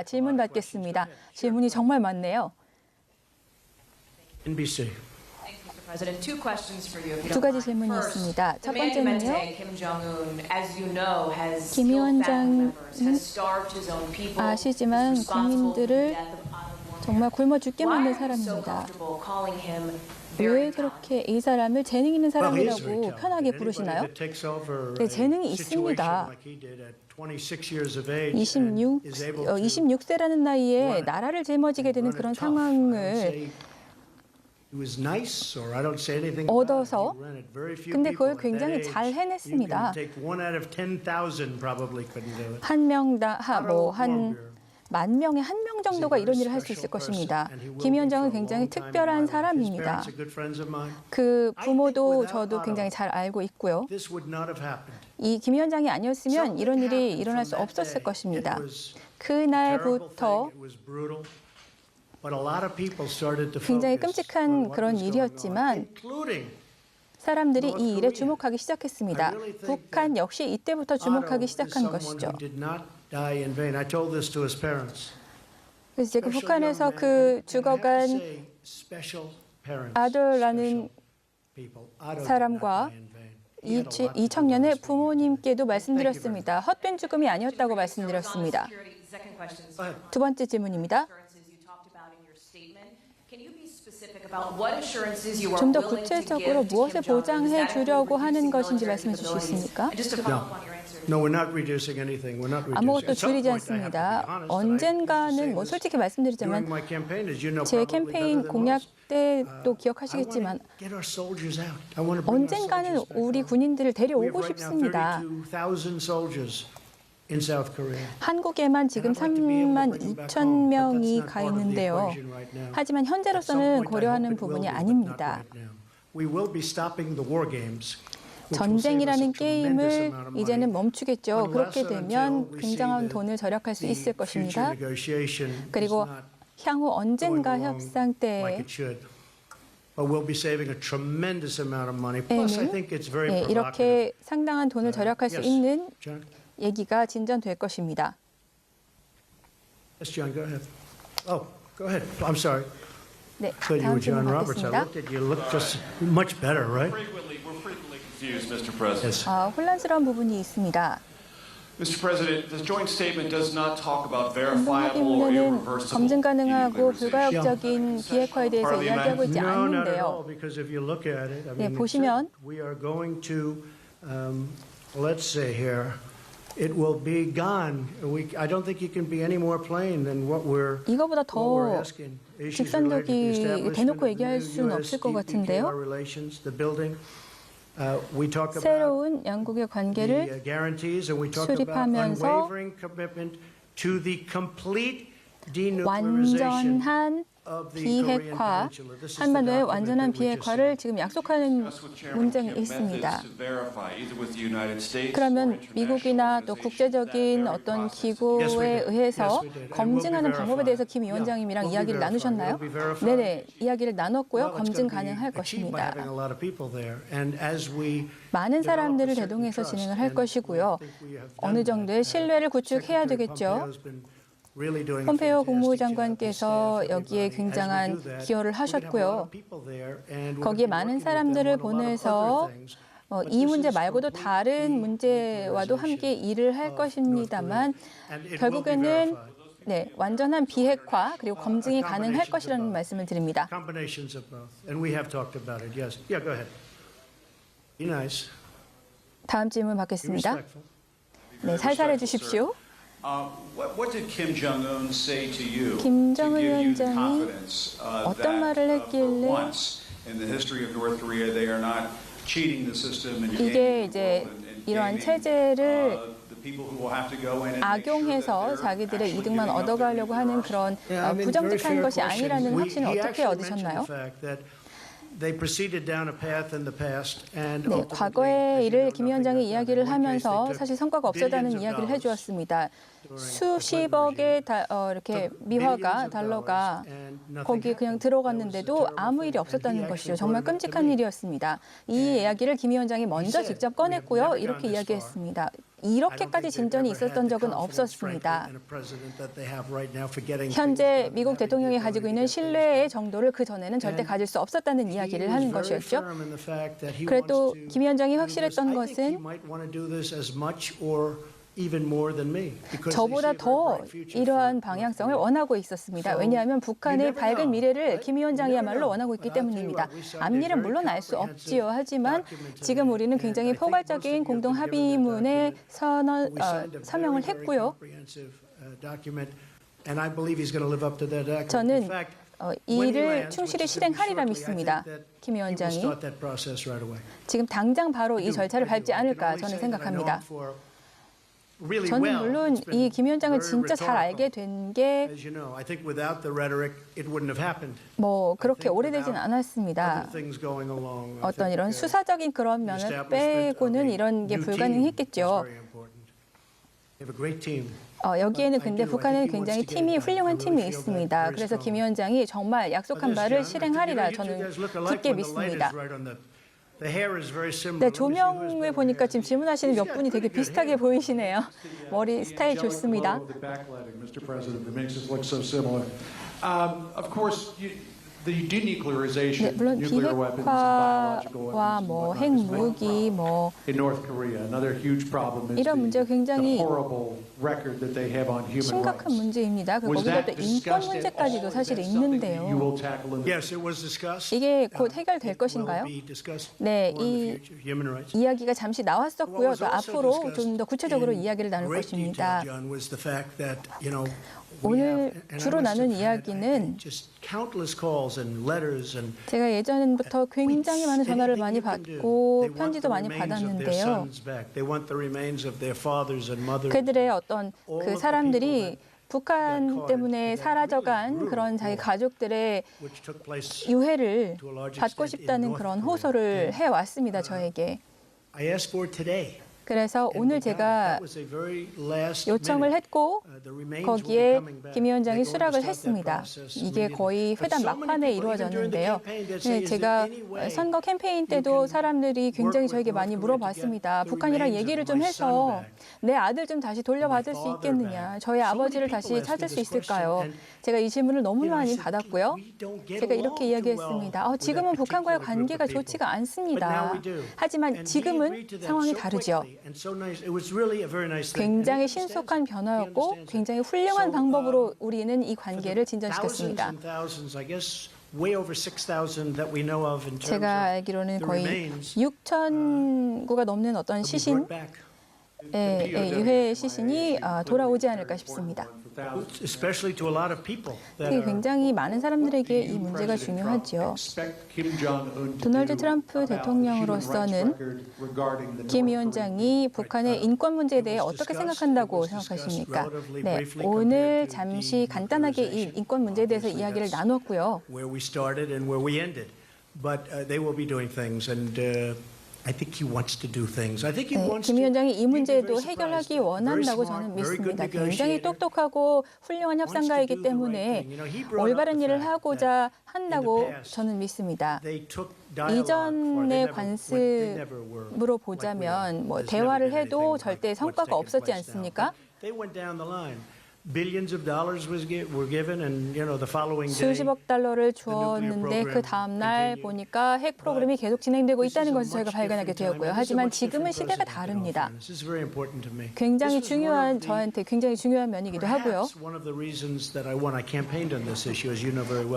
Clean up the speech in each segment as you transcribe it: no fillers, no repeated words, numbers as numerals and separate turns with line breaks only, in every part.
질문 받겠습니다. 질문이 정말 많네요.
NBC.
두 가지 질문이 있습니다. 첫 번째는요. 김 위원장은 아시지만 국민들을 정말 굶어 죽게 만든 사람입니다. 왜 그렇게 이 사람을 재능 있는 사람이라고 편하게 부르시나요? 네, 재능이 있습니다. 26세라는 나이에 나라를 짊어지게 되는 그런 상황을 얻어서 근데 그걸 굉장히 잘 해냈습니다. 한 명당 한 10,000명에 1명 정도가 이런 일을 할 수 있을 것입니다. 김 위원장은 굉장히 특별한 사람입니다. 그 부모도 저도 굉장히 잘 알고 있고요. 이 김 위원장이 아니었으면 이런 일이 일어날 수 없었을 것입니다. 그날부터 굉장히 끔찍한 그런 일이었지만 사람들이 이 일에 주목하기 시작했습니다. 북한 역시 이때부터 주목하기 시작한 것이죠. 그래서 제가 북한에서 그 죽어간 아들라는 사람과 이 청년의 부모님께도 말씀드렸습니다. 헛된 죽음이 아니었다고 말씀드렸습니다. 두 번째 질문입니다. 좀 더 구체적으로 무엇을 보장해 주려고 하는 것인지 말씀해 주시겠습니까? 아무것도 줄이지 않습니다. 언젠가는 솔직히 말씀드리자면 제 캠페인 공약 때도 기억하시겠지만 언젠가는 우리 군인들을 데려오고 싶습니다. 한국에만 지금 32,000명이 가 있는데요. 하지만 현재로서는 고려하는 부분이 아닙니다. 전쟁이라는 게임을 이제는 멈추겠죠. 그렇게 되면 굉장한 돈을 절약할 수 있을 것입니다. 그리고 향후 언젠가 협상 때에는 이렇게 상당한 돈을 절약할 수 있는 얘기가 진전될 것입니다. 네, 다음 질문 받겠습니다. 혼란스러운 부분이 있습니다. 공동합의문에는 검증 가능하고 불가역적인 비핵화에 대해서 이야기하고 있지 않는데요. 네, 보시면 이거보다 더 직선적이 대놓고 얘기할 수는 없을 것 같은데요. 새로운 양국의 관계를 수립하면서 완전한 비핵화, 한반도의 완전한 비핵화를 지금 약속하는 문장이 있습니다. 그러면 미국이나 또 국제적인 어떤 기구에 의해서 검증하는 방법에 대해서 김 위원장님이랑 이야기를 나누셨나요? 네네, 이야기를 나눴고요. 검증 가능할 것입니다. 많은 사람들을 대동해서 진행을 할 것이고요. 어느 정도의 신뢰를 구축해야 되겠죠. 폼페이오 국무부 장관께서 여기에 굉장한 기여를 하셨고요. 거기에 많은 사람들을 보내서 이 문제 말고도 다른 문제와도 함께 일을 할 것입니다만 결국에는 완전한 비핵화 그리고 검증이 가능할 것이라는 말씀을 드립니다. 다음 질문 받겠습니다. 네, 살살해 주십시오. 김정은 위원장이 어떤 말을 했길래 이게 이제 이러한 체제를 악용해서 자기들의 이득만 얻어가려고 하는 그런 부정직한 것이 아니라는 확신을 어떻게 얻으셨나요? 네, 과거의 일을 김 위원장이 이야기를 하면서 사실 성과가 없었다는 이야기를 해주었습니다. 수십억의 이렇게 미화가 달러가 거기에 그냥 들어갔는데도 아무 일이 없었다는 것이죠. 정말 끔찍한 일이었습니다. 이 이야기를 김 위원장이 먼저 직접 꺼냈고요. 이렇게 이야기했습니다. 이렇게까지 진전이 있었던 적은 없었습니다. 현재 미국 대통령이 가지고 있는 신뢰의 정도를 그 전에는 절대 가질 수 없었다는 이야기를 하는 것이었죠. 그래도 김 위원장이 확실했던 것은 저보다 더 이러한 방향성을 원하고 있었습니다. 왜냐하면 북한의 밝은 미래를 김 위원장이야말로 원하고 있기 때문입니다. 앞일은 물론 알 수 없지요. 하지만 지금 우리는 굉장히 포괄적인 공동 합의문에 서명을 했고요. 저는 이 일을 충실히 실행하리라 믿습니다. 김 위원장이 지금 당장 바로 이 절차를 밟지 않을까 저는 생각합니다. 저는 물론 이 김 위원장을 진짜 잘 알게 된 게 뭐 그렇게 오래되진 않았습니다. 어떤 이런 수사적인 그런 면을 빼고는 이런 게 불가능했겠죠. 여기에는 근데 북한에는 굉장히 훌륭한 팀이 있습니다. 그래서 김 위원장이 정말 약속한 바를 실행하리라 저는 깊게 믿습니다. 네, 조명을 보니까 지금 질문하시는 몇 분이 되게 비슷하게 보이시네요. 머리 스타일 좋습니다. 네, 물론 비핵화와 뭐 핵무기 뭐 이런 문제가 굉장히 심각한 문제입니다. 거기다 또 인권 문제까지도 사실 있는데요. 이게 곧 해결될 것인가요? 네, 이 이야기가 잠시 나왔었고요. 또 앞으로 좀 더 구체적으로 이야기를 나눌 것입니다. 오늘 주로 나눈 이야기는 제가 예전부터 굉장히 많은 전화를 많이 받고 편지도 많이 받았는데요. 그들의 어떤 그 사람들이 북한 때문에 사라져간 그런 자기 가족들의 유해를 받고 싶다는 그런 호소를 해왔습니다, 저에게. 그래서 오늘 제가 요청을 했고 거기에 김 위원장이 수락을 했습니다. 이게 거의 회담 막판에 이루어졌는데요. 네, 제가 선거 캠페인 때도 사람들이 굉장히 저에게 많이 물어봤습니다. 북한이랑 얘기를 좀 해서 내 아들 좀 다시 돌려받을 수 있겠느냐. 저희 아버지를 다시 찾을 수 있을까요? 제가 이 질문을 너무 많이 받았고요. 제가 이렇게 이야기했습니다. 지금은 북한과의 관계가 좋지가 않습니다. 하지만 지금은 상황이 다르죠. 굉장히 신속한 변화였고 굉장히 훌륭한 방법으로 우리는 이 관계를 진전시켰습니다. 제가 알기로는 거의 6,000구가 넘는 어떤 시신, 유해 시신이 돌아오지 않을까 싶습니다. 굉장히 많은 사람들에게 이 문제가 중요하죠. 도널드 트럼프 대통령으로서는 김 위원장이 북한의 인권 문제에 대해 어떻게 생각한다고 생각하십니까? 네, 오늘 잠시 간단하게 이 인권 문제에 대해서 이야기를 나눴고요. 김 위원장이 이 문제도 해결하기 원한다고 저는 믿습니다. 굉장히 똑똑하고 훌륭한 협상가이기 때문에 올바른 일을 하고자 한다고 저는 믿습니다. 이전의 관습으로 보자면 뭐 대화를 해도 절대 성과가 없었지 않습니까? 수십억 달러를 주었는데 그 다음 날 보니까 핵 프로그램이 계속 진행되고 있다는 것을 저희가 발견하게 되었고요. 하지만 지금은 시대가 다릅니다. 굉장히 중요한 저한테 굉장히 중요한 면이기도 하고요.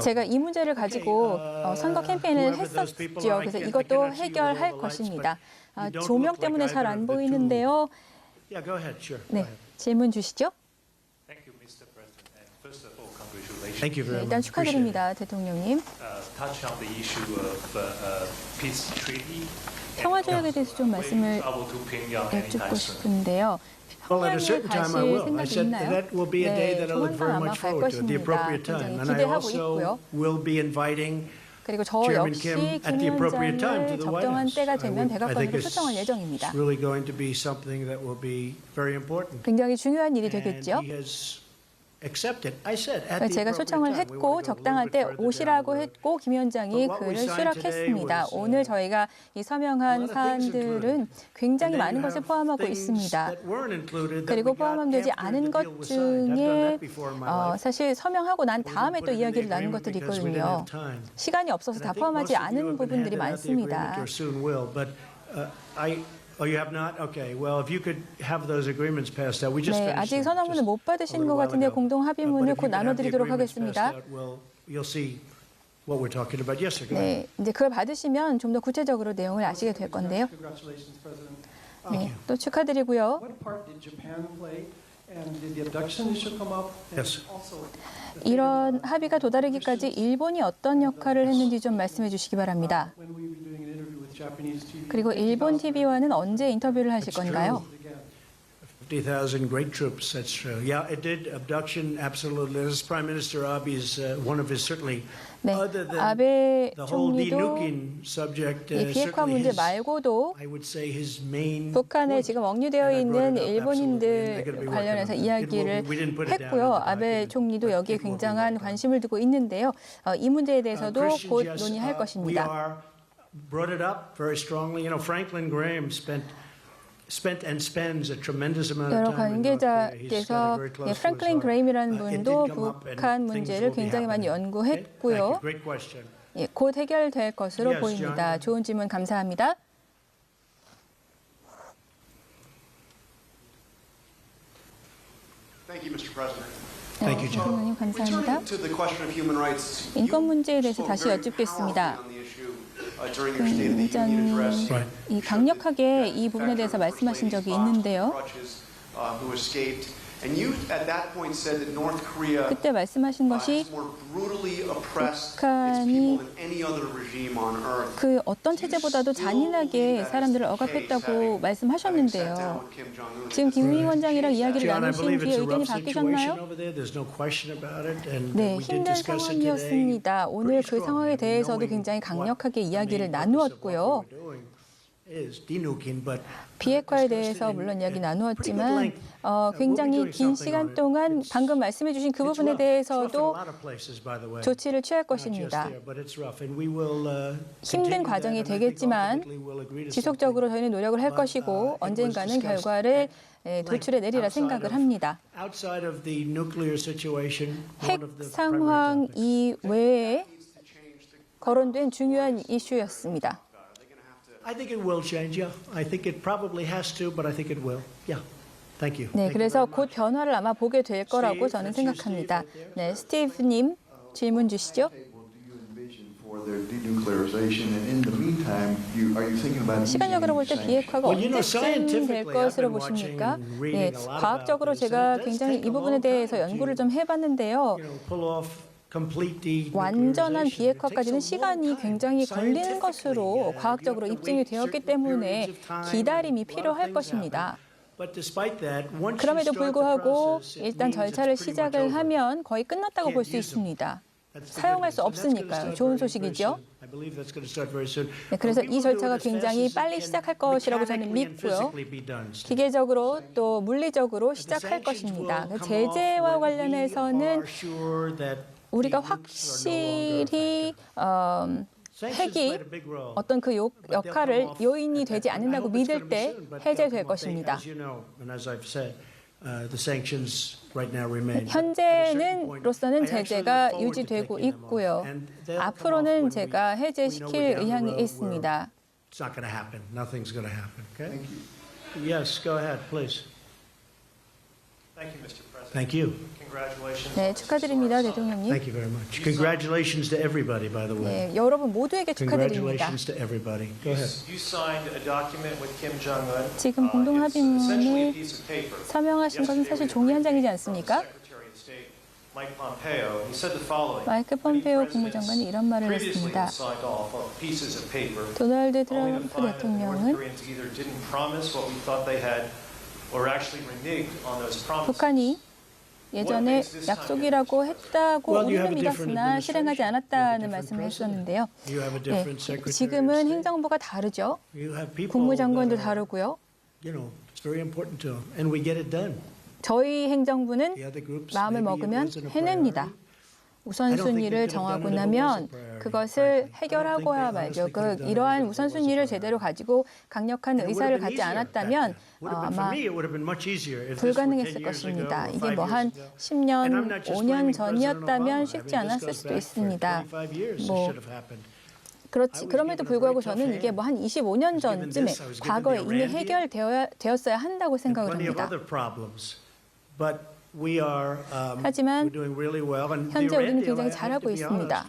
제가 이 문제를 가지고 선거 캠페인을 했었죠. 그래서 이것도 해결할 것입니다. 조명 때문에 잘 안 보이는데요. 네, 질문 주시죠. 네, 일단 축하드립니다, 대통령님. 평화조약에 대해서 좀 말씀을 여쭙고 싶은데요. 평양을 가실 생각이 있나요? 네, 조만간 아마 갈 것입니다. 굉장히 기대하고 있고요. 그리고 저 역시 김 위원장을 적정한 때가 되면 백악관으로 초청할 예정입니다. 굉장히 중요한 일이 되겠죠. 제가 초청을 했고 적당한 때 오시라고 했고 김 위원장이 그를 수락했습니다. 오늘 저희가 이 서명한 사안들은 굉장히 많은 것을 포함하고 있습니다. 그리고 포함되지 않은 것 중에 사실 서명하고 난 다음에 또 이야기를 나눈 것들이 있거든요. 시간이 없어서 다 포함하지 않은 부분들이 많습니다. 네, 아직 선언문을 못 받으신 것 같은데 공동 합의문을 곧 나눠드리도록 하겠습니다. 네, 이제 그걸 받으시면 좀 더 구체적으로 내용을 아시게 될 건데요. 네, 또 축하드리고요. 이런 합의가 도달하기까지 일본이 어떤 역할을 했는지 좀 말씀해 주시기 바랍니다. 그리고 일본 TV와는 언제 인터뷰를 하실 건가요?
50,000 great troops. That's true. Yeah, it did. Abduction, absolutely. This is Prime Minister Abe's one of his certainly.
네, 아베 총리도
subject,
이 비핵화 문제 말고도 북한에 지금 억류되어 있는 일본인들 관련해서 이야기를 했고요. 아베 총리도 여기에 굉장한 관심을 두고 있는데요. 이 문제에 대해서도 곧 논의할 것입니다.
Brought it up very strongly. You know, Franklin Graham spent and spends a tremendous amount of
여러
time.
관계자께서 프랭클린 그레임이라는 분도 북한 문제를 굉장히 많이 연구했고요. 예, 곧 해결될 것으로 보입니다. 좋은 질문 감사합니다.
Thank you,
대통령님 감사합니다. 인권 문제에 대해서 다시 여쭙겠습니다. 이 강력하게 이 부분에 대해서 말씀하신 적이 있는데요. 그때 말씀하신 것이 북한이 그 어떤 체제보다도 잔인하게 사람들을 억압했다고 말씀하셨는데요. 지금 김 위원장이랑 이야기를 나누신 뒤에 의견이 바뀌셨나요? 네, 힘든 상황이었습니다. 오늘 그 상황에 대해서도 굉장히 강력하게 이야기를 나누었고요. 비핵화에 대해서 물론 이야기 나누었지만 굉장히 긴 시간 동안 방금 말씀해 주신 그 부분에 대해서도 조치를 취할 것입니다. 힘든 과정이 되겠지만 지속적으로 저희는 노력을 할 것이고 언젠가는 결과를 도출해 내리라 생각을 합니다. 핵 상황 이외에 거론된 중요한 이슈였습니다.
I think it will change. Yeah, I think it probably has to, but I think it will. Yeah, thank you.
네, 그래서 곧 변화를 아마 보게 될 거라고 저는 생각합니다. 네, 스티브님 질문 주시죠. 시간적으로 볼 때 비핵화가 언제쯤 될 것으로 보십니까? 네, 과학적으로 제가 굉장히 이 부분에 대해서 연구를 좀 해봤는데요. 완전한 비핵화까지는 시간이 굉장히 걸리는 것으로 과학적으로 입증이 되었기 때문에 기다림이 필요할 것입니다. 그럼에도 불구하고 일단 절차를 시작을 하면 거의 끝났다고 볼 수 있습니다. 사용할 수 없으니까요. 좋은 소식이죠. 네, 그래서 이 절차가 굉장히 빨리 시작할 것이라고 저는 믿고요. 기계적으로 또 물리적으로 시작할 것입니다. 제재와 관련해서는 우리가 확실히 핵이 어떤 그 역할을 요인이 되지 않는다고 믿을 때 해제될 것입니다. 현재는로서는 제재가 유지되고 있고요. 앞으로는 제가 해제시킬 의향이 있습니다.
Yes, go ahead, please. Thank you.
네, 축하드립니다, 대통령님.
Thank you very much. Congratulations to everybody, by the way.
네, 여러분 모두에게 축하드립니다.
Congratulations to everybody. Go ahead.
You signed a document with Kim Jong-un.
지금 공동 합의문을 서명하신 것은 사실 종이 한 장이지 않습니까? 마이크 폼페오 국무장관이 이런 말을 했습니다. 도널드 트럼프 대통령은 북한이 예전에 약속이라고 했다고
Well, you have
우리는
a different
믿었으나 실행하지 않았다는
administration,
말씀을
you have a
했었는데요.
You have a
예,
different secretary of
지금은
state.
행정부가 다르죠.
You have people
국무장관도
that are,
다르고요.
you know, it's very important to them, and we get it done.
저희 행정부는
The other groups,
마음을
maybe it
먹으면
wasn't a
해냅니다.
priority.
우선순위를 정하고 나면 그것을 해결하고야 말죠. 이러한 우선순위를 제대로 가지고 강력한 의사를 갖지 않았다면 아마 불가능했을 것입니다. 이게 뭐 한 10년, 5년 전이었다면 쉽지 않았을 수도 있습니다. 뭐 그럼에도 불구하고 저는 이게 뭐 한 25년 전쯤에 과거에 이미 해결되었어야 한다고 생각을 합니다. 하지만 현재 우리는 굉장히 잘하고 있습니다.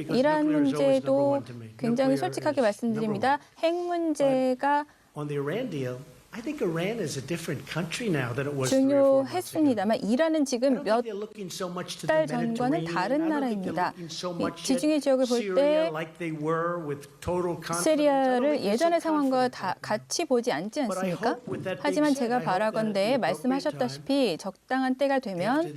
이러한 문제도 굉장히 솔직하게 말씀드립니다. 핵 문제가 중요했습니다만 이란은 지금 몇 달 전과는 다른 나라입니다. 지중해 지역을 볼 때 시리아를 예전의 상황과 다 같이 보지 않지 않습니까? 하지만 제가 바라건대 말씀하셨다시피 적당한 때가 되면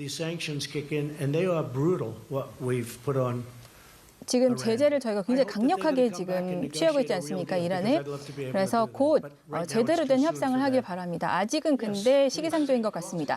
지금 제재를 저희가 굉장히 강력하게 지금 취하고 있지 않습니까? 이란에. 그래서 곧 제대로 된 협상을 하길 바랍니다. 아직은 근데 시기상조인 것 같습니다.